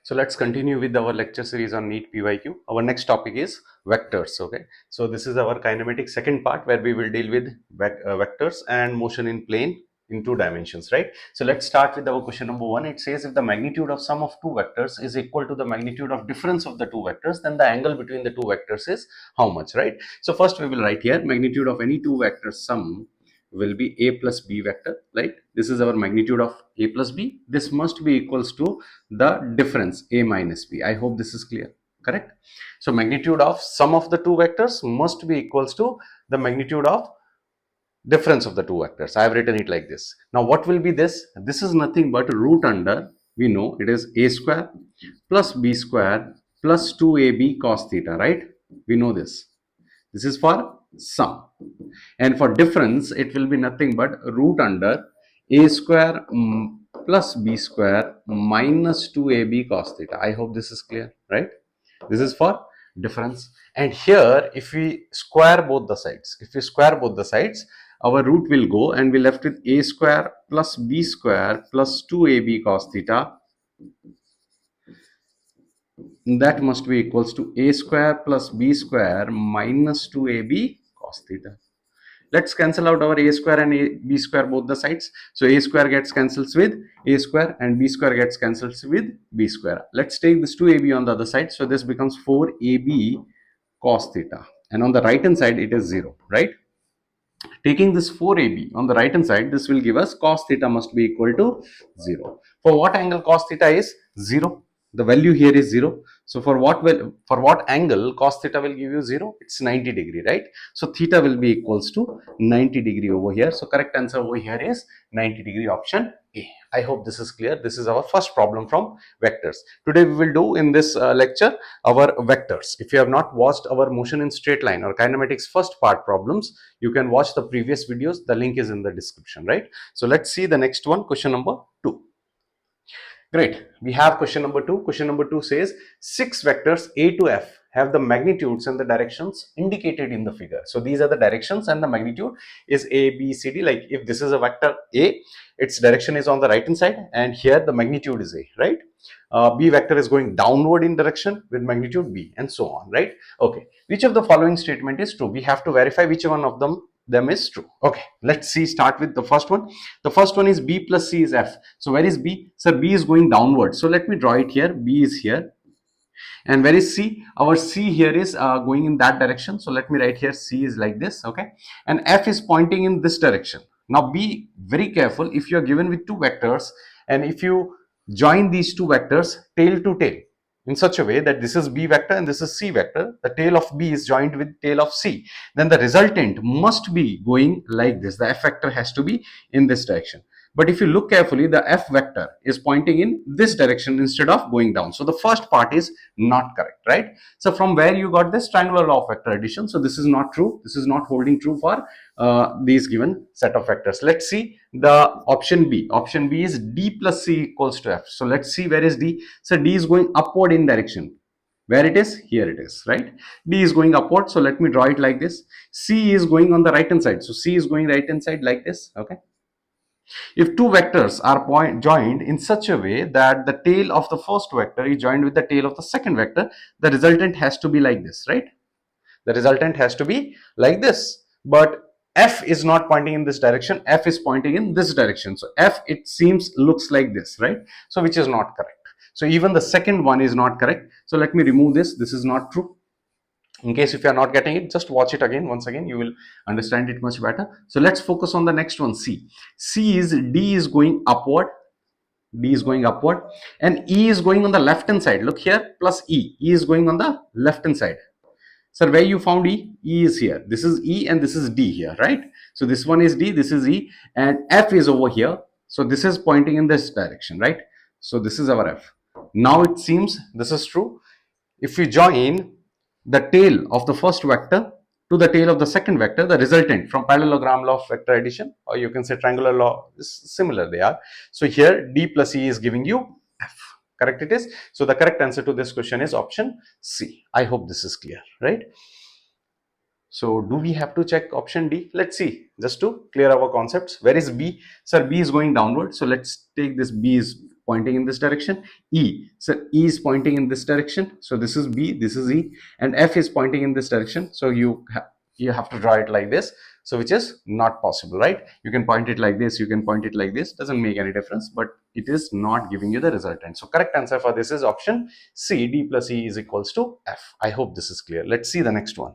So let's continue with our lecture series on NEET PYQ. Our next topic is vectors. Okay, so this is our kinematic second part where we will deal with vectors and motion in plane in two dimensions, right? So let's start with our question number one. It says if the magnitude of sum of two vectors is equal to the magnitude of difference of the two vectors, then the angle between the two vectors is how much, right? So first we will write here magnitude of any two vectors sum will be a plus b vector, right? This is our magnitude of a plus b. This must be equals to the difference a minus b. I hope this is clear, correct? So magnitude of sum of the two vectors must be equals to the magnitude of difference of the two vectors. I have written it like this. Now what will be this? This is nothing but root under, we know it is a square plus b square plus 2ab cos theta, right? We know this. This is for sum. And for difference, it will be nothing but root under a square plus b square minus 2ab cos theta. I hope this is clear, right? This is for difference. And here, if we square both the sides, our root will go and we left with a square plus b square plus 2ab cos theta. That must be equals to a square plus b square minus 2ab cos theta. Let's cancel out our a square and b square both the sides. So a square gets cancels with a square and b square gets cancels with b square. Let's take this 2ab on the other side. So this becomes 4ab cos theta. And on the right hand side, it is 0, right? Taking this 4ab on the right hand side, this will give us cos theta must be equal to 0. For what angle cos theta is 0? The value here is 0. So for what angle cos theta will give you 0? It's 90 degree, right? So theta will be equals to 90 degree over here. So correct answer over here is 90 degree, option A. I hope this is clear. This is our first problem from vectors. Today we will do in this lecture our vectors. If you have not watched our motion in straight line or kinematics first part problems, you can watch the previous videos. The link is in the description, right? So let's see the next one, question number 2. Great. We have question number 2. Question number 2 says 6 vectors A to F have the magnitudes and the directions indicated in the figure. So these are the directions and the magnitude is A, B, C, D. Like if this is a vector A, its direction is on the right hand side and here the magnitude is A, right? B vector is going downward in direction with magnitude B and so on, right? Okay. Which of the following statement is true? We have to verify which one of them is true. Okay, let's see, start with the first one. The first one is B plus C is F. So where is B? Sir, B is going downward. So let me draw it here. B is here. And where is C? Our C here is going in that direction. So let me write here C is like this. Okay. And F is pointing in this direction. Now be very careful if you are given with two vectors and if you join these two vectors tail to tail in such a way that this is B vector and this is C vector, the tail of B is joined with tail of C, then the resultant must be going like this. The F vector has to be in this direction. But if you look carefully, the F vector is pointing in this direction instead of going down. So the first part is not correct, right? So from where you got this triangular law of vector addition? So this is not true. This is not holding true for these given set of vectors. Let's see the option B. Option B is D plus C equals to F. So let's see where is D. So D is going upward in direction. Where it is? Here it is, right? D is going upward. So let me draw it like this. C is going on the right hand side. So C is going right hand side like this, okay? If two vectors are joined in such a way that the tail of the first vector is joined with the tail of the second vector, the resultant has to be like this, right? The resultant has to be like this. But F is not pointing in this direction. F is pointing in this direction. So F, it seems, looks like this, right? So which is not correct. So even the second one is not correct. So let me remove this. This is not true. In case if you are not getting it, just watch it again. Once again, you will understand it much better. So let's focus on the next one, C. C is D is going upward. D is going upward and E is going on the left hand side. Look here, plus E. E is going on the left hand side. Sir, where you found E? E is here. This is E and this is D here, right? So this one is D, this is E, and F is over here. So this is pointing in this direction, right? So this is our F. Now it seems this is true. If we join the tail of the first vector to the tail of the second vector, the resultant from parallelogram law of vector addition, or you can say triangular law, is similar they are. So here D plus E is giving you F. Correct it is. So the correct answer to this question is option C. I hope this is clear, right? So do we have to check option D? Let's see, just to clear our concepts. Where is B? Sir, B is going downward. So let's take this B is pointing in this direction. E, so E is pointing in this direction. So this is B, this is E, and F is pointing in this direction. So you have to draw it like this. So which is not possible, right? You can point it like this, you can point it like this, doesn't make any difference, but it is not giving you the resultant. So correct answer for this is option C, D plus E is equals to F. I hope this is clear. Let's see the next one.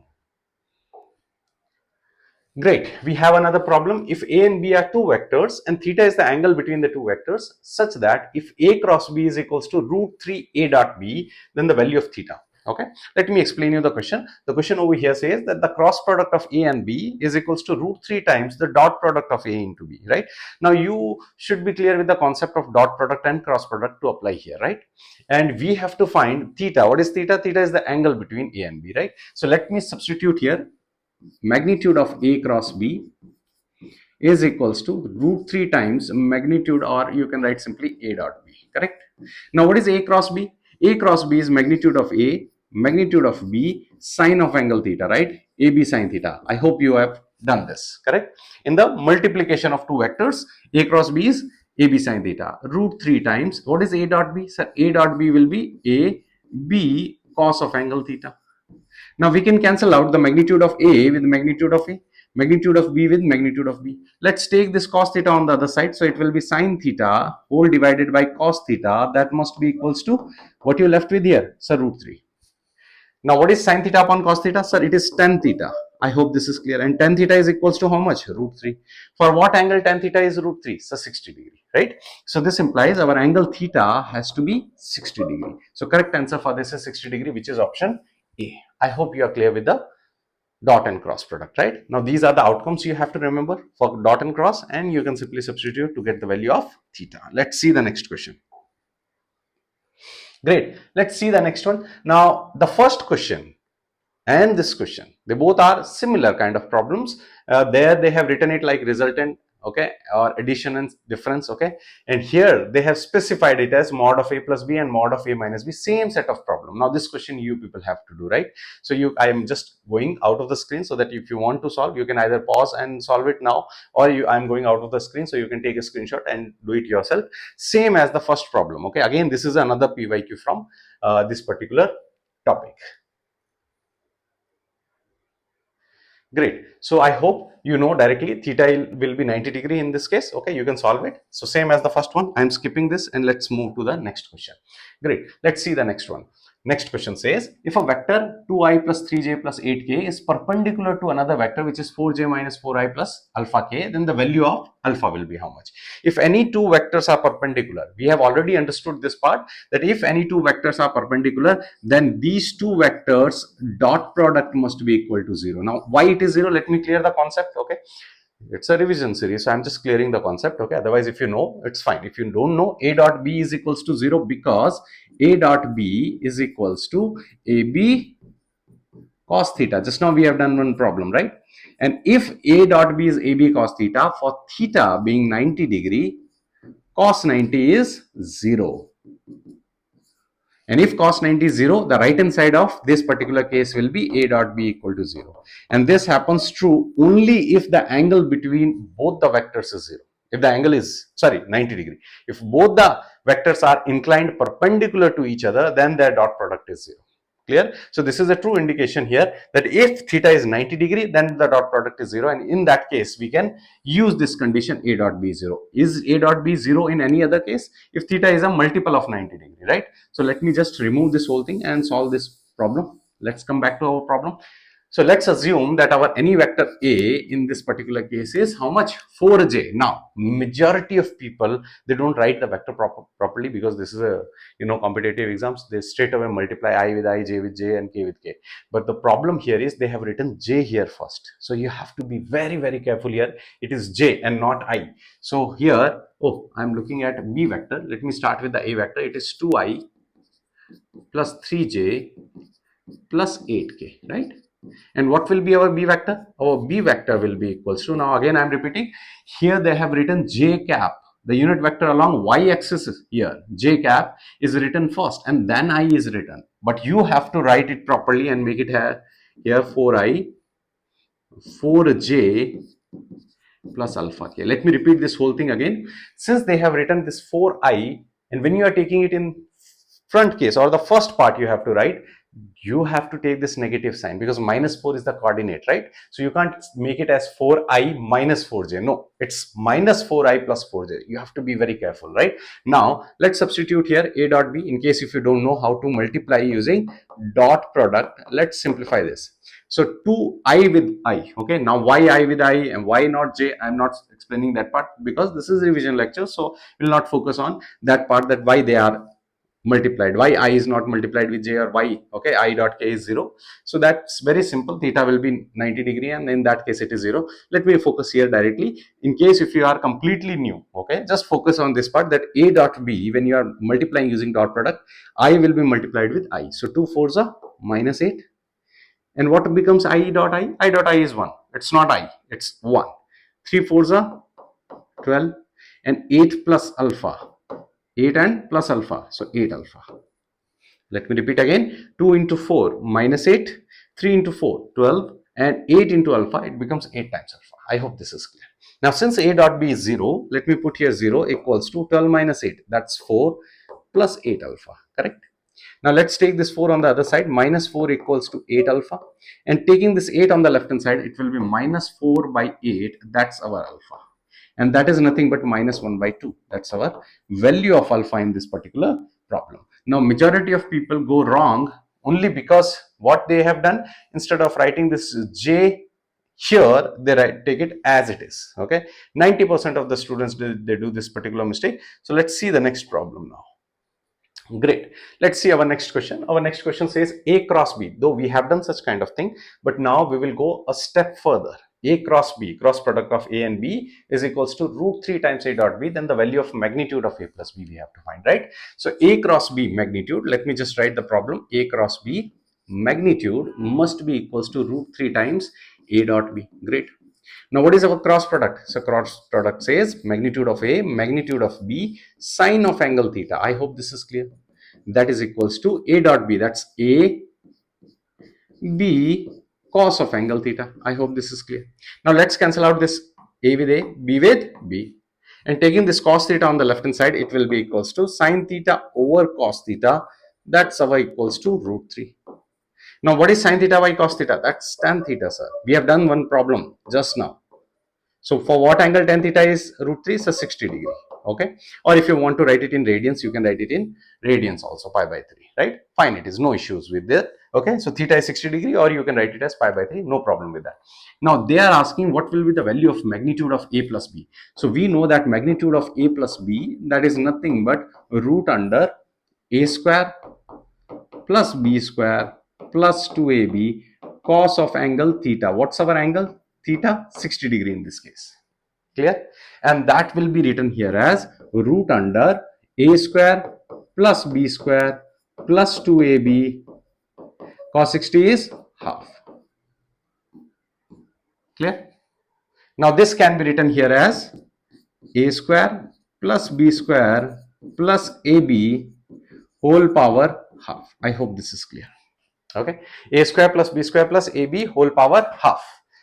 Great, we have another problem. If A and B are two vectors and theta is the angle between the two vectors such that if A cross B is equals to root 3 A dot B, then the value of theta. Okay, let me explain you the question. The question over here says that the cross product of A and B is equals to root 3 times the dot product of A into B, right? Now you should be clear with the concept of dot product and cross product to apply here, right? And we have to find theta. What is theta? Theta is the angle between A and B, right? So let me substitute here. Magnitude of A cross B is equals to root 3 times magnitude, or you can write simply A dot B, correct? Now what is A cross B? A cross B is magnitude of A, magnitude of B, sine of angle theta, right? AB sine theta. I hope you have done this, correct? In the multiplication of two vectors, A cross B is AB sine theta. Root 3 times, what is A dot B? So A dot B will be A, B cos of angle theta. Now we can cancel out the magnitude of A with magnitude of A, magnitude of B with magnitude of B. Let's take this cos theta on the other side. So it will be sine theta whole divided by cos theta. That must be equals to what you left with here, so root 3. Now what is sine theta upon cos theta? Sir, it is tan theta. I hope this is clear. And tan theta is equals to how much? Root 3. For what angle tan theta is root 3? So 60 degree, right? So this implies our angle theta has to be 60 degree. So correct answer for this is 60 degree, which is option A. I hope you are clear with the dot and cross product, right? Now these are the outcomes you have to remember for dot and cross, and you can simply substitute to get the value of theta. Let's see the next question. Great, let's see the next one. Now the first question and this question, they both are similar kind of problems. There they have written it like resultant, okay, or addition and difference, okay, and here they have specified it as mod of A plus B and mod of A minus B, same set of problem. Now this question you people have to do, right? So I am just going out of the screen so that if you want to solve, you can either pause and solve it now, or I'm going out of the screen so you can take a screenshot and do it yourself, same as the first problem. Okay, again this is another PYQ from this particular topic. Great. So I hope you know directly theta will be 90 degree in this case. Okay, you can solve it. So same as the first one. I'm skipping this and let's move to the next question. Great. Let's see the next one. Next question says, if a vector 2i plus 3j plus 8k is perpendicular to another vector which is 4j minus 4i plus alpha k, then the value of alpha will be how much? If any two vectors are perpendicular, we have already understood this part, that if any two vectors are perpendicular, then these two vectors dot product must be equal to 0. Now why it is 0? Let me clear the concept. Okay, it's a revision series, so I'm just clearing the concept. Okay, otherwise if you know, it's fine. If you don't know, A dot B is equals to 0 because A dot B is equals to AB cos theta. Just now we have done one problem, right? And if A dot B is AB cos theta, for theta being 90 degree, cos 90 is 0. And if cos 90 is 0, the right hand side of this particular case will be A dot B equal to 0. And this happens true only if the angle between both the vectors is 0. If the angle is, 90 degree. If both the vectors are inclined perpendicular to each other, then their dot product is 0. Clear? So this is a true indication here that if theta is 90 degree, then the dot product is 0. And in that case, we can use this condition A dot B 0. Is A dot B 0 in any other case? If theta is a multiple of 90 degree, right? So let me just remove this whole thing and solve this problem. Let's come back to our problem. So let's assume that our any vector A in this particular case is how much? 4j. Now, majority of people, they don't write the vector properly because this is a, competitive exams. They straight away multiply I with I, j with j and k with k. But the problem here is they have written j here first. So you have to be very, very careful here. It is j and not I. So here, I'm looking at B vector. Let me start with the A vector. It is 2i plus 3j plus 8k, right? And what will be our B vector? Our B vector will be equals to, now again I'm repeating, here they have written j cap, the unit vector along y-axis here, j cap is written first and then I is written. But you have to write it properly and make it here 4i, 4j plus alpha k. Let me repeat this whole thing again. Since they have written this 4i And when you are taking it in front case or the first part, you have to write, you have to take this negative sign because minus 4 is the coordinate, right? So you can't make it as 4i minus 4j. No, it's minus 4i plus 4j. You have to be very careful, right? Now let's substitute here a dot b. In case if you don't know how to multiply using dot product, let's simplify this. So 2i with I. Okay, now why I with I and why not j? I'm not explaining that part because this is revision lecture, so we'll not focus on that part, that why they are multiplied, why I is not multiplied with j or y. Okay, I dot k is 0. So that's very simple. Theta will be 90 degree and in that case it is 0. Let me focus here directly. In case if you are completely new, okay, just focus on this part, that a dot b, when you are multiplying using dot product, I will be multiplied with I. So 2 4s are minus 8. And what becomes I dot I? I dot I is 1. It's not I, it's 1. 3 4s are 12. And 8 plus alpha. 8 and plus alpha. So 8 alpha. Let me repeat again. 2 into 4 minus 8. 3 into 4 12. And 8 into alpha, it becomes 8 times alpha. I hope this is clear. Now since a dot b is 0, let me put here 0 equals to 12 minus 8. That's 4 plus 8 alpha. Correct? Now let's take this 4 on the other side. Minus 4 equals to 8 alpha. And taking this 8 on the left hand side, it will be minus 4 by 8. That's our alpha. And that is nothing but minus 1 by 2. That's our value of alpha in this particular problem. Now majority of people go wrong only because what they have done, instead of writing this j here, they take it as it is. Okay, 90% of the students, they do this particular mistake. So let's see the next problem now. Great. Let's see our next question. Our next question says a cross b. Though we have done such kind of thing, but now we will go a step further. A cross b, cross product of a and b, is equals to root 3 times a dot b. Then the value of magnitude of a plus b we have to find, right? So a cross b magnitude, let me just write the problem. A cross b magnitude must be equals to root 3 times a dot b. Great. Now what is our cross product? So cross product says magnitude of a, magnitude of b, sine of angle theta. I hope this is clear. That is equals to a dot b. That's a b cos of angle theta. I hope this is clear. Now let's cancel out this a with a, b with b. And taking this cos theta on the left hand side, it will be equals to sine theta over cos theta. That's our equals to root 3. Now what is sine theta by cos theta? That's tan theta, sir. We have done one problem just now. So for what angle tan theta is root 3? So 60 degree. Okay. Or if you want to write it in radians, you can write it in radians also, pi by 3. Right? Fine. It is no issues with that. Okay. So theta is 60 degree, or you can write it as pi by 3. No problem with that. Now they are asking what will be the value of magnitude of a plus b. So we know that magnitude of a plus b, that is nothing but root under a square plus b square plus 2ab cos of angle theta. What's our angle? Theta, 60 degree in this case. Clear? And that will be written here as root under a square plus b square plus 2ab cos 60 is half. Clear? Now this can be written here as a square plus b square plus ab whole power half. I hope this is clear. Okay, a square plus b square plus ab whole power half.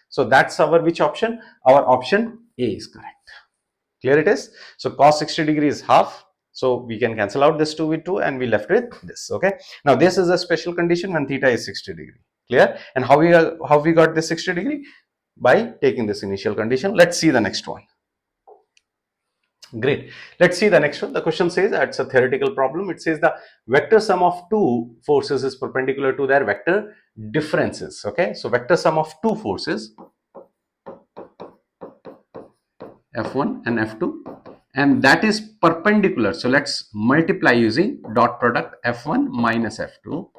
So that's our which option? Our option A is correct. Clear it is? So cos 60 degree is half. So we can cancel out this 2 with 2 and we left with this. Okay. Now this is a special condition when theta is 60 degree. Clear? And how we got this 60 degree? By taking this initial condition. Let's see the next one. Great. Let's see the next one. The question says, it's a theoretical problem. It says the vector sum of two forces is perpendicular to their vector differences. Okay. So vector sum of two forces, F1 and F2, and that is perpendicular. So let's multiply using dot product F1 minus F2.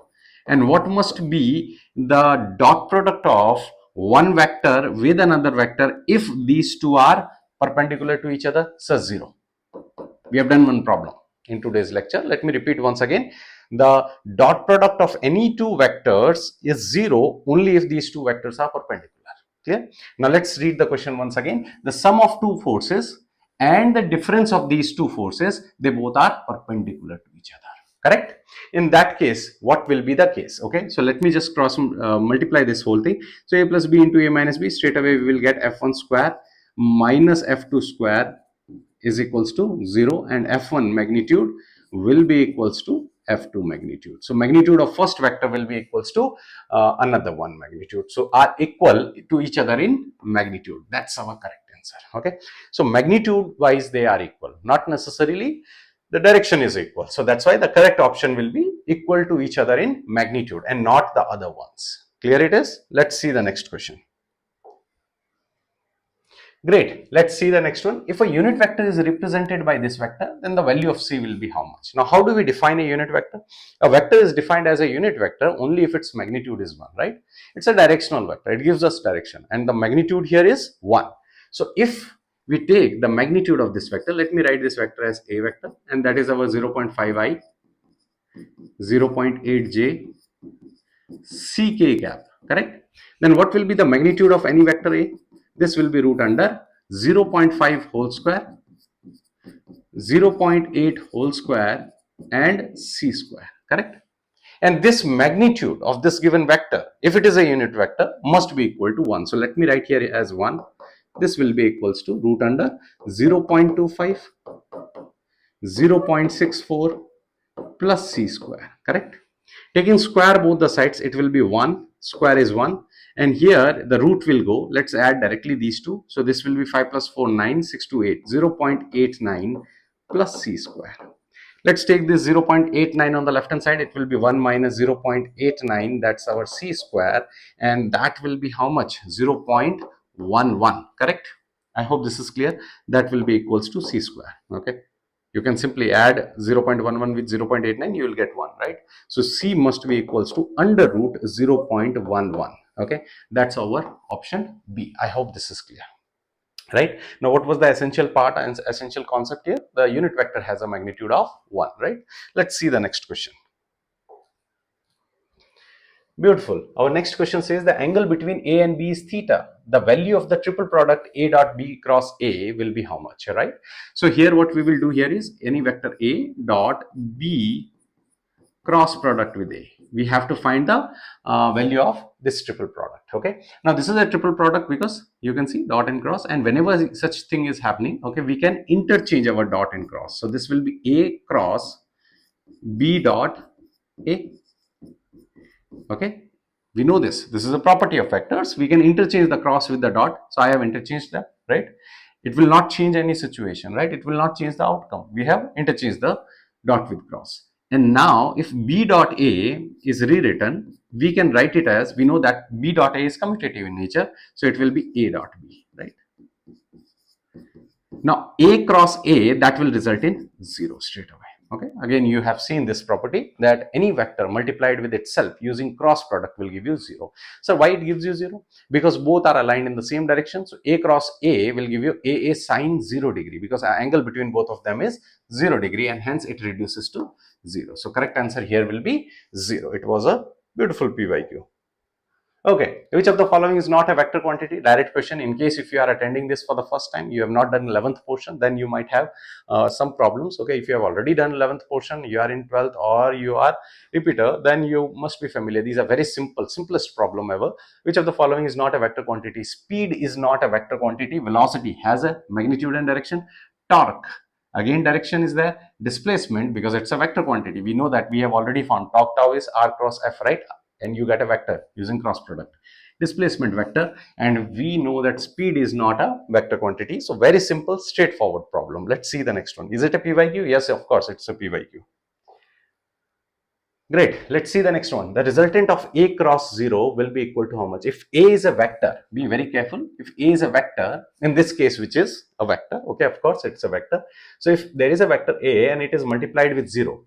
And what must be the dot product of one vector with another vector if these two are perpendicular to each other? So 0. We have done one problem in today's lecture. Let me repeat once again. The dot product of any two vectors is 0 only if these two vectors are perpendicular. Clear? Now let's read the question once again. The sum of two forces and the difference of these two forces, they both are perpendicular to each other. Correct? In that case, what will be the case? Okay, so let me just cross multiply this whole thing. So a plus b into a minus b, straight away we will get f1 square minus f2 square is equals to 0, and f1 magnitude will be equals to F2 magnitude. So magnitude of first vector will be equals to another one magnitude. So are equal to each other in magnitude. That's our correct answer. Okay. So magnitude wise they are equal, not necessarily the direction is equal. So that's why the correct option will be equal to each other in magnitude and not the other ones. Clear it is? Let's see the next question. Great. Let's see the next one. If a unit vector is represented by this vector, then the value of C will be how much? Now, how do we define a unit vector? A vector is defined as a unit vector only if its magnitude is 1, right? It's a directional vector. It gives us direction and the magnitude here is 1. So, if we take the magnitude of this vector, let me write this vector as A vector and that is our 0.5i, 0.8j, ck cap, correct? Then what will be the magnitude of any vector A? This will be root under 0.5 whole square, 0.8 whole square and c square, correct? And this magnitude of this given vector, if it is a unit vector, must be equal to 1. So let me write here as 1. This will be equals to root under 0.25, 0.64 plus c square, correct? Taking square both the sides, it will be 1, square is 1 and here the root will go, let's add directly these two. So this will be 5 plus 4, 9, 6 to 8, 0.89 plus c square. Let's take this 0.89 on the left hand side, it will be 1 minus 0.89, that's our c square and that will be how much? 0.11, correct? I hope this is clear. That will be equals to c square, okay? You can simply add 0.11 with 0.89, you will get 1, right? So C must be equals to under root 0.11, okay? That's our option B. I hope this is clear, right? Now, what was the essential part and essential concept here? The unit vector has a magnitude of 1, right? Let's see the next question. Beautiful. Our next question says the angle between A and B is theta. The value of the triple product A dot B cross A will be how much, right? So here what we will do here is any vector A dot B cross product with A. We have to find the value of this triple product, okay? Now this is a triple product because you can see dot and cross and whenever such thing is happening, okay, we can interchange our dot and cross. So this will be A cross B dot A. Okay, we know this is a property of vectors. We can interchange the cross with the dot. So I have interchanged that, right? It will not change any situation, right? It will not change the outcome. We have interchanged the dot with cross. And now if B dot A is rewritten, we can write it as, we know that B dot A is commutative in nature, so it will be A dot B, right? Now A cross A, that will result in 0 straight away. Okay, again you have seen this property that any vector multiplied with itself using cross product will give you 0. So why it gives you 0? Because both are aligned in the same direction. So A cross A will give you AA sine 0 degree because the angle between both of them is 0 degree and hence it reduces to 0. So correct answer here will be 0. It was a beautiful PYQ. Okay, which of the following is not a vector quantity? Direct question. In case if you are attending this for the first time, you have not done 11th portion, then you might have some problems. Okay, if you have already done 11th portion, you are in 12th or you are repeater, then you must be familiar. These are very simplest problem ever. Which of the following is not a vector quantity? Speed is not a vector quantity. Velocity has a magnitude and direction. Torque, again direction is there. Displacement, because it's a vector quantity, we know that we have already found torque tau is r cross f, right? And you get a vector using cross product. Displacement vector, and we know that speed is not a vector quantity. So very simple, straightforward problem. Let's see the next one. Is it a PYQ? Yes, of course it's a PYQ. Great. Let's see the next one. The resultant of A cross 0 will be equal to how much? If A is a vector, be very careful. If A is a vector, in this case, which is a vector, okay, of course it's a vector. So if there is a vector A and it is multiplied with 0,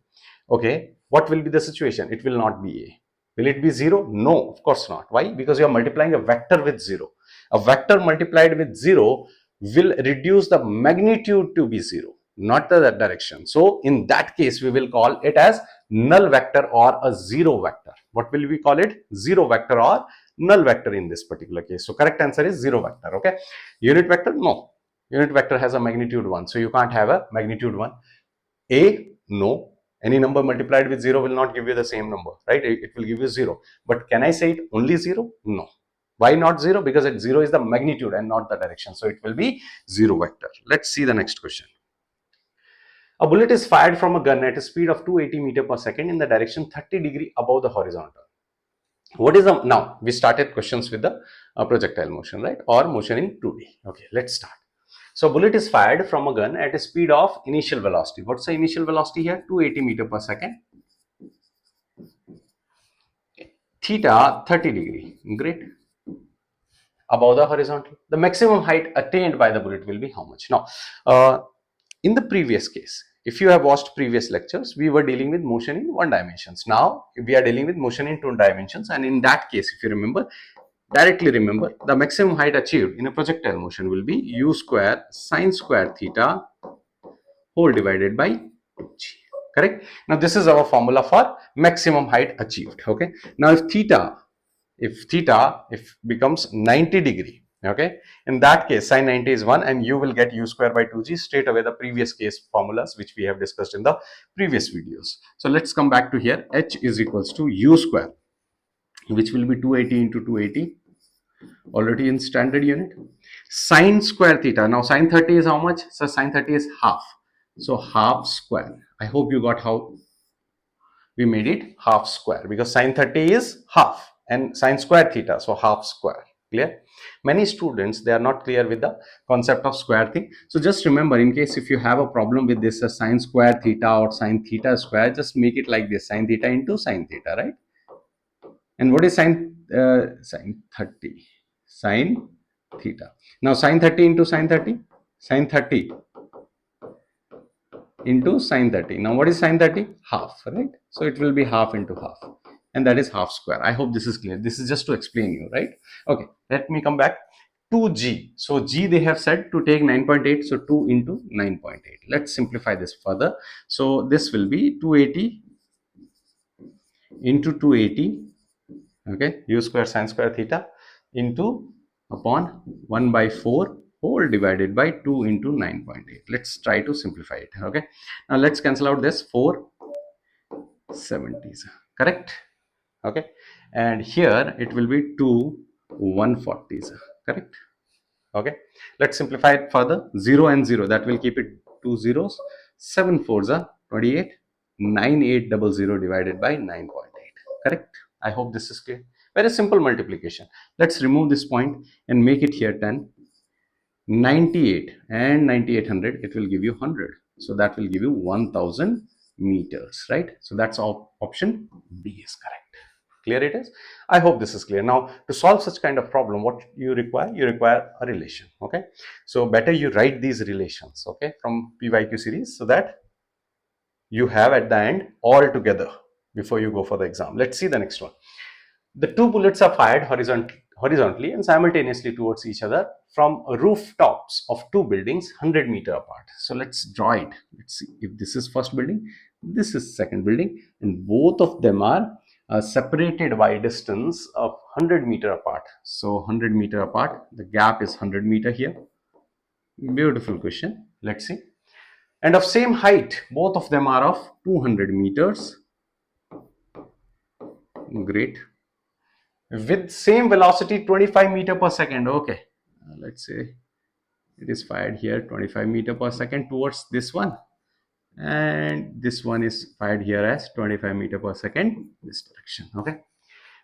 okay, what will be the situation? It will not be A. Will it be 0? No, of course not. Why? Because you are multiplying a vector with 0. A vector multiplied with 0 will reduce the magnitude to be 0, not the direction. So in that case, we will call it as null vector or a 0 vector. What will we call it? 0 vector or null vector in this particular case. So correct answer is 0 vector. Okay. Unit vector? No. Unit vector has a magnitude 1. So you can't have a magnitude 1. A? No. Any number multiplied with 0 will not give you the same number, right? It will give you 0. But can I say it only 0? No. Why not 0? Because 0 is the magnitude and not the direction. So it will be 0 vector. Let's see the next question. A bullet is fired from a gun at a speed of 280 meter per second in the direction 30 degree above the horizontal. What is the, now we started questions with the projectile motion, right, or motion in 2D. Okay, let's start. So bullet is fired from a gun at a speed of initial velocity. What's the initial velocity here? 280 meter per second. Theta 30 degree. Great. Above the horizontal. The maximum height attained by the bullet will be how much? Now, in the previous case, if you have watched previous lectures, we were dealing with motion in one dimensions. Now we are dealing with motion in two dimensions, and in that case, if you remember, directly remember, the maximum height achieved in a projectile motion will be u square sine square theta whole divided by 2g. Correct? Now this is our formula for maximum height achieved. Okay. Now if theta becomes 90 degree, okay, in that case sine 90 is 1, and you will get u square by 2g straight away, the previous case formulas which we have discussed in the previous videos. So let's come back to here. H is equals to u square, which will be 280 into 280, already in standard unit, sine square theta. Now sine 30 is how much? So sine 30 is half, so half square. I hope you got how we made it half square, because sine 30 is half and sine square theta, so half square. Clear? Many students, they are not clear with the concept of square thing. So just remember, in case if you have a problem with this sine square theta or sine theta square, just make it like this: sine theta into sine theta, right? And what is sine 30? Sine theta. Now sine 30 into sine 30, sine 30 into sine 30. Now what is sine 30? Half, right? So it will be half into half, and that is half square. I hope this is clear. This is just to explain you, right? Okay, let me come back to g. So g, they have said to take 9.8, so 2 into 9.8. Let's simplify this further. So this will be 280 into 280, okay, u square sine square theta into upon 1 by 4 whole divided by 2 into 9.8. Let's try to simplify it. Okay, now let's cancel out this 470s, correct? Okay, and here it will be 2 140s, correct? Okay, let's simplify it further. 0 and 0, that will keep it 2 zeros. 7 fours are 28. 9800 divided by 9.8, correct? I hope this is clear. Very simple multiplication. Let's remove this point and make it here 10. 98 and 9800, it will give you 100. So that will give you 1000 meters, right? So that's option B is correct. Clear it is? I hope this is clear. Now, to solve such kind of problem, what you require a relation. Okay, so better you write these relations, okay, from PYQ series, so that you have at the end all together before you go for the exam. Let's see the next one. The two bullets are fired horizontally and simultaneously towards each other from rooftops of two buildings 100 meter apart. So let's draw it. Let's see if this is first building, this is second building, and both of them are separated by a distance of 100 meter apart. So 100 meter apart, the gap is 100 meter here. Beautiful question. Let's see. And of same height, both of them are of 200 meters. Great. With same velocity 25 meter per second. Okay, let's say it is fired here 25 meter per second towards this one, and this one is fired here as 25 meter per second this direction. Okay,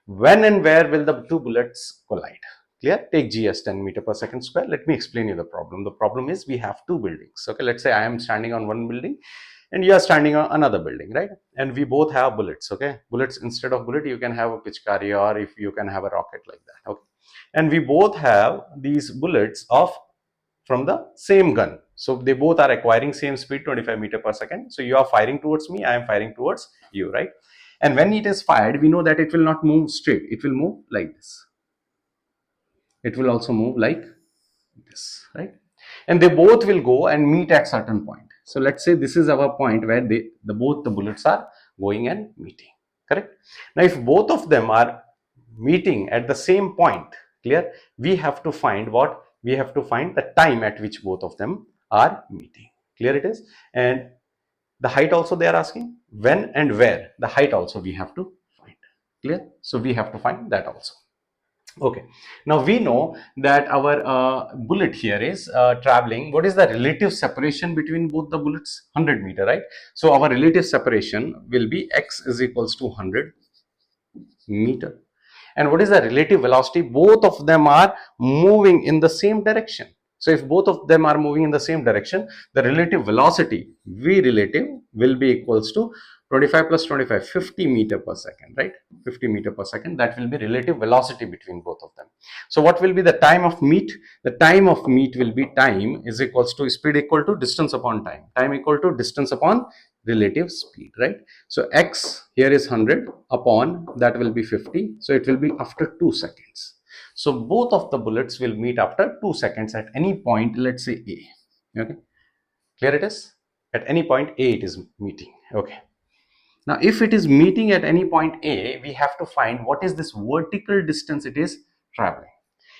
when and where will the two bullets collide? Clear? Take g as 10 meter per second square. Let me explain you the problem. The problem is we have two buildings. Okay, let's say I am standing on one building and you are standing on another building, right? And we both have bullets. Okay, bullets, instead of bullet you can have a pitchkari, or if you can have a rocket like that. Okay, and we both have these bullets from the same gun, so they both are acquiring same speed, 25 meter per second. So you are firing towards me, I am firing towards you, right? And when it is fired, we know that it will not move straight, it will move like this, it will also move like this, right? And they both will go and meet at certain point. So let's say this is our point where both the bullets are going and meeting, correct? Now if both of them are meeting at the same point, clear, we have to find what? We have to find the time at which both of them are meeting. Clear it is? And the height also they are asking, when and where, the height also we have to find. Clear? So we have to find that also. Okay, now we know that our bullet here is traveling. What is the relative separation between both the bullets? 100 meter, right? So our relative separation will be x is equals to 100 meter. And what is the relative velocity? Both of them are moving in the same direction. So if both of them are moving in the same direction, the relative velocity v relative will be equals to 25 plus 25, 50 meter per second, right? 50 meter per second. That will be relative velocity between both of them. So what will be the time of meet? The time of meet will be time is equals to speed equal to distance upon time. Time equal to distance upon relative speed, right? So x here is 100 upon that will be 50. So it will be after 2 seconds. So both of the bullets will meet after 2 seconds at any point, let's say A. Okay, clear it is? At any point A it is meeting. Okay. Now if it is meeting at any point A, we have to find what is this vertical distance it is traveling.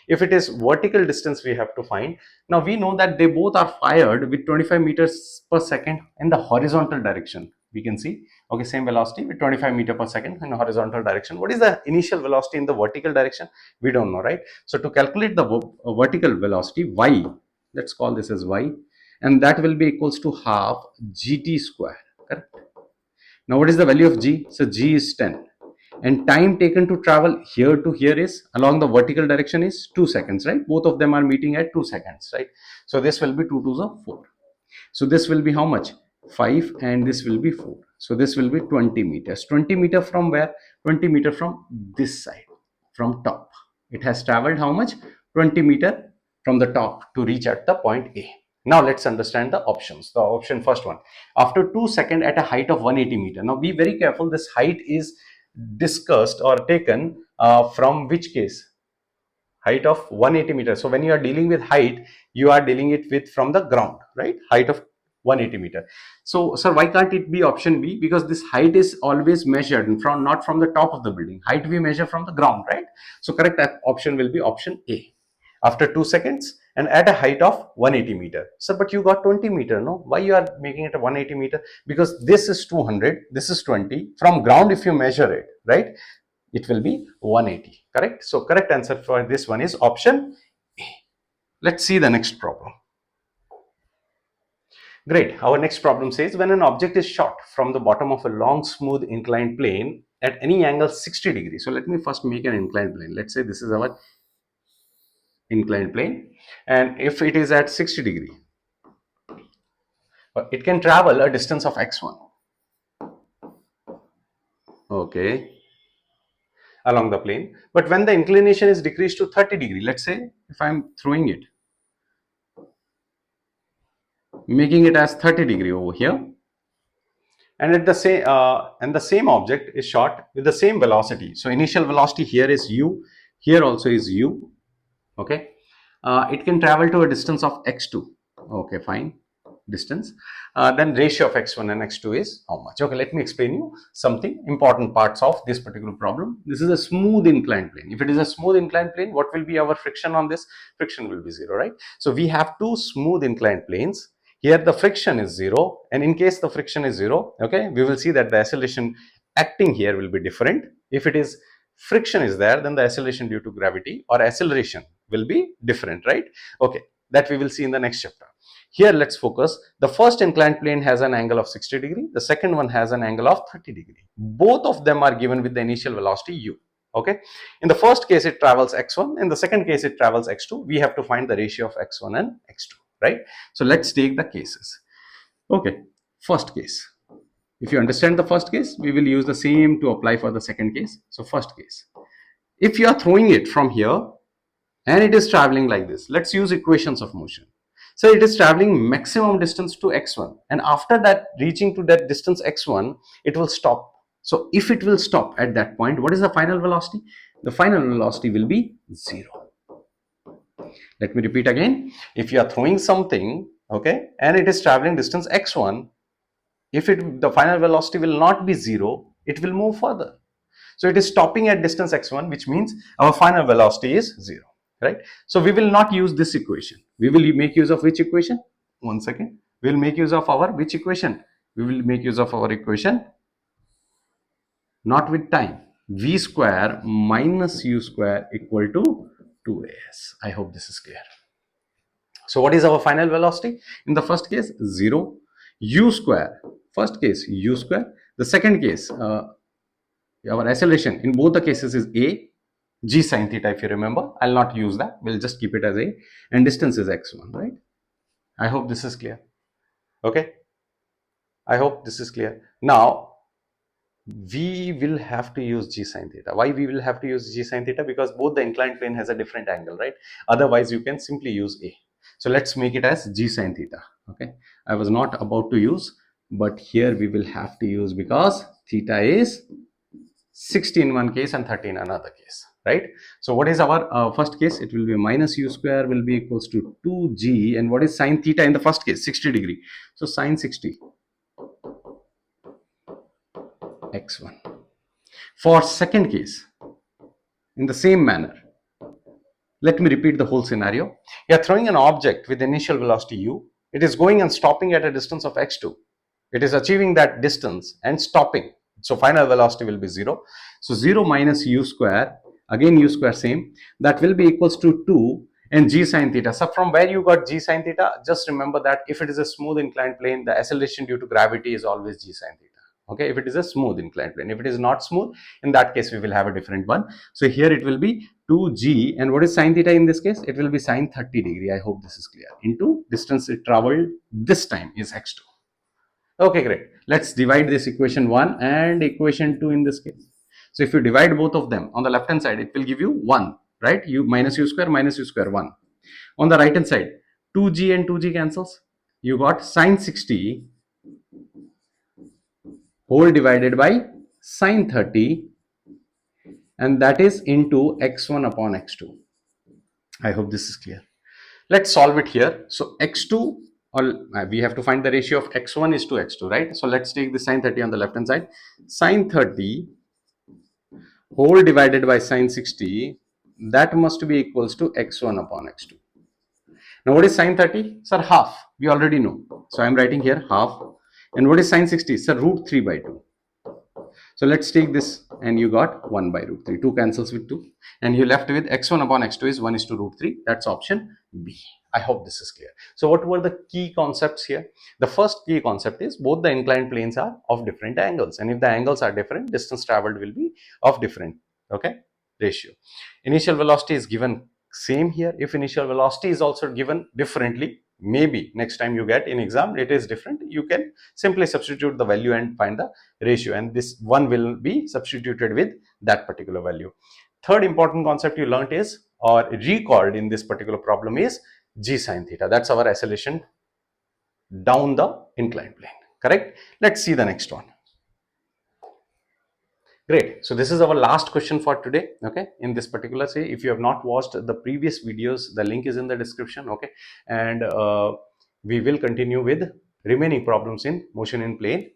If it is vertical distance, we have to find. Now we know that they both are fired with 25 meters per second in the horizontal direction. We can see, okay, same velocity with 25 meter per second in the horizontal direction. What is the initial velocity in the vertical direction? We don't know, right? So to calculate the vertical velocity, y, let's call this as y, and that will be equals to half gt square, correct? Now what is the value of g? So g is 10, and time taken to travel here to here is along the vertical direction is 2 seconds, right? Both of them are meeting at 2 seconds, right? So this will be 2 to the 4. So this will be how much? 5, and this will be 4. So this will be 20 meters. 20 meter from where? 20 meter from this side, from top. It has traveled how much? 20 meter from the top to reach at the point A. Now let's understand the options. The option first one, after 2 seconds at a height of 180 meter. Now be very careful. This height is discussed or taken from which case? Height of 180 meters. So when you are dealing with height, you are dealing it with from the ground, right? Height of 180 meter. So sir, why can't it be option B? Because this height is always measured from, not from the top of the building. Height we measure from the ground, right? So correct option will be option A. After 2 seconds and at a height of 180 meter. Sir, but you got 20 meter, no? Why you are making it a 180 meter? Because this is 200, this is 20. From ground, if you measure it, right, it will be 180, correct? So correct answer for this one is option A. Let's see the next problem. Great. Our next problem says when an object is shot from the bottom of a long smooth inclined plane at any angle 60 degrees. So let me first make an inclined plane. Let's say this is our inclined plane, and if it is at 60 degree, it can travel a distance of x1, okay, along the plane. But when the inclination is decreased to 30 degree, let's say if I'm throwing it, making it as 30 degree over here, and at the same object is shot with the same velocity. So initial velocity here is u, here also is u, okay. It can travel to a distance of x2, okay, fine, distance. Then ratio of x1 and x2 is how much? Okay, let me explain you something important parts of this particular problem. This is a smooth inclined plane. If it is a smooth inclined plane, what will be our friction on this? Friction will be 0, right? So we have two smooth inclined planes. Here the friction is 0, and in case the friction is 0, okay, we will see that the acceleration acting here will be different. If it is friction is there, then the acceleration due to gravity or acceleration will be different, right? Okay, that we will see in the next chapter. Here let's focus. The first inclined plane has an angle of 60 degree. The second one has an angle of 30 degree. Both of them are given with the initial velocity u. Okay, in the first case it travels x1, in the second case it travels x2. We have to find the ratio of x1 and x2, right? So let's take the cases. Okay, first case. If you understand the first case, we will use the same to apply for the second case. So first case, if you are throwing it from here and it is traveling like this, let's use equations of motion. So it is traveling maximum distance to x1, and after that reaching to that distance x1, it will stop. So if it will stop at that point, what is the final velocity? The final velocity will be 0. Let me repeat again. If you are throwing something, okay, and it is traveling distance x1, if the final velocity will not be 0, it will move further. So it is stopping at distance x1, which means our final velocity is 0, right? So we will not use this equation. We will make use of which equation? One second. We will make use of our which equation? We will make use of our equation not with time. v square minus u square equal to 2as. I hope this is clear. So what is our final velocity? In the first case, 0, u square. First case, u square. The second case, our acceleration in both the cases is a, g sine theta, if you remember. I'll not use that. We'll just keep it as a, and distance is x1, right? I hope this is clear. Okay. I hope this is clear. Now, we will have to use g sine theta. Why we will have to use g sine theta? Because both the inclined plane has a different angle, right? Otherwise, you can simply use a. So let's make it as g sine theta. Okay. I was not about to use, but here we will have to use because theta is 60 in one case and 30 in another case, right? So what is our first case? It will be minus u square will be equals to 2g, and what is sine theta in the first case? 60 degree. So sine 60 x1. For second case, in the same manner, let me repeat the whole scenario. You are throwing an object with initial velocity u. It is going and stopping at a distance of x2. It is achieving that distance and stopping. So final velocity will be 0. So 0 minus u square, again u square same, that will be equals to 2 and g sine theta. So from where you got g sine theta, just remember that if it is a smooth inclined plane, the acceleration due to gravity is always g sine theta. Okay, if it is a smooth inclined plane. If it is not smooth, in that case we will have a different one. So here it will be 2g, and what is sine theta in this case? It will be sine 30 degree. I hope this is clear. Into distance it traveled this time is x2. Okay, great. Let's divide this equation 1 and equation 2 in this case. So if you divide both of them, on the left hand side it will give you 1, right? U minus u square 1. On the right hand side, 2g and 2g cancels. You got sine 60 whole divided by sine 30, and that is into x1 upon x2. I hope this is clear. Let's solve it here. So x2, or we have to find the ratio of x1 is to x2, right? So let's take the sine 30 on the left hand side. Sine 30 whole divided by sine 60, that must be equals to x1 upon x2. Now what is sine 30? Sir, half. We already know. So I am writing here half. And what is sine 60? Sir, root 3 by 2. So let's take this, and you got 1 by root 3. 2 cancels with 2. And you left with x1 upon x2 is 1 is to root 3. That's option B. I hope this is clear. So what were the key concepts here? The first key concept is both the inclined planes are of different angles. And if the angles are different, distance traveled will be of different, okay, ratio. Initial velocity is given same here. If initial velocity is also given differently, maybe next time you get in exam it is different, you can simply substitute the value and find the ratio, and this one will be substituted with that particular value. Third important concept you learnt is, or recalled in this particular problem, is g sine theta. That's our acceleration down the inclined plane, correct? Let's see the next one. Great. So this is our last question for today. Okay. In this particular, say, if you have not watched the previous videos, the link is in the description. Okay. And we will continue with remaining problems in motion in plane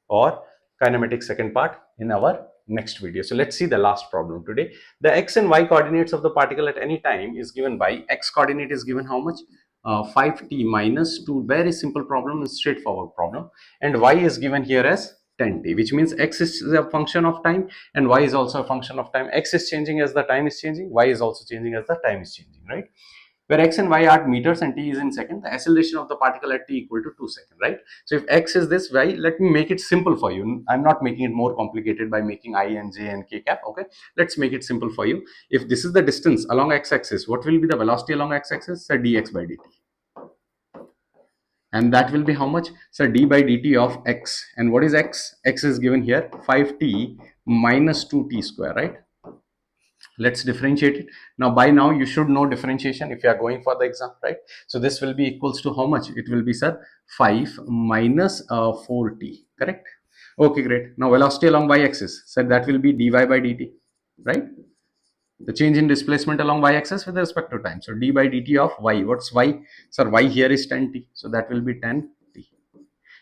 or kinematic second part in our next video. So let's see the last problem today. The x and y coordinates of the particle at any time is given by, x coordinate is given how much? 5t minus 2. Very simple problem, straightforward problem. And y is given here as 10t, which means x is a function of time and y is also a function of time. X is changing as the time is changing, y is also changing as the time is changing, right? Where x and y are meters and t is in second, the acceleration of the particle at t equal to 2 seconds, right? So if x is this, y, let me make it simple for you. I'm not making it more complicated by making I and j and k cap, okay? Let's make it simple for you. If this is the distance along x-axis, what will be the velocity along x-axis? So dx by dt. And that will be how much? So d by dt of x. And what is x? X is given here 5t minus 2t square, right? Let's differentiate it. Now by now you should know differentiation if you are going for the exam, right? So this will be equals to how much? It will be, sir, 5 minus 4t, correct? Okay, great. Now velocity along y-axis, so that will be dy by dt, right? The change in displacement along y-axis with respect to time. So d by dt of y. What's y? Sir, y here is 10t. So that will be 10t.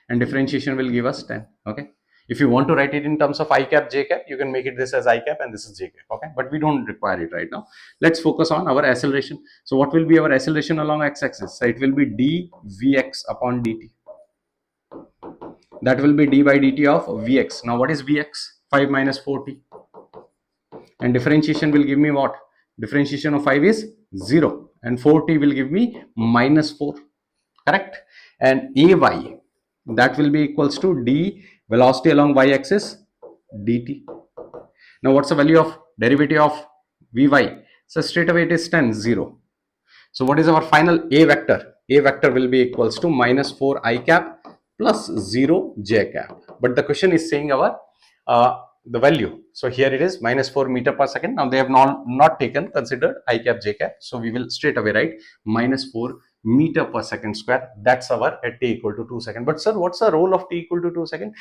And differentiation will give us 10. Okay. If you want to write it in terms of I cap, j cap, you can make it this as I cap and this is j cap. Okay. But we don't require it right now. Let's focus on our acceleration. So what will be our acceleration along x-axis? So it will be d vx upon dt. That will be d by dt of vx. Now what is vx? 5 minus 4t. and differentiation will give me what? Differentiation of 5 is 0, and 4t will give me minus 4, correct? And ay, that will be equals to d velocity along y-axis dt. Now what's the value of derivative of vy? So straight away it is 10, 0. So what is our final A vector? A vector will be equals to minus 4 I cap plus 0 j cap. But the question is saying our the value. So here it is minus 4 meter per second. Now they have not taken considered I cap j cap. So we will straight away write minus 4 meter per second square. That's our at t equal to 2 seconds. But sir, what's the role of t equal to 2 seconds?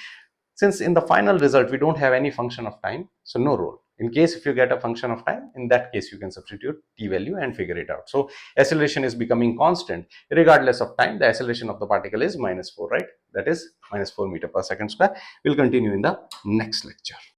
Since in the final result we don't have any function of time, so no role. In case if you get a function of time, in that case you can substitute t value and figure it out. So acceleration is becoming constant regardless of time. The acceleration of the particle is minus 4, right? That is minus 4 meter per second square. We'll continue in the next lecture.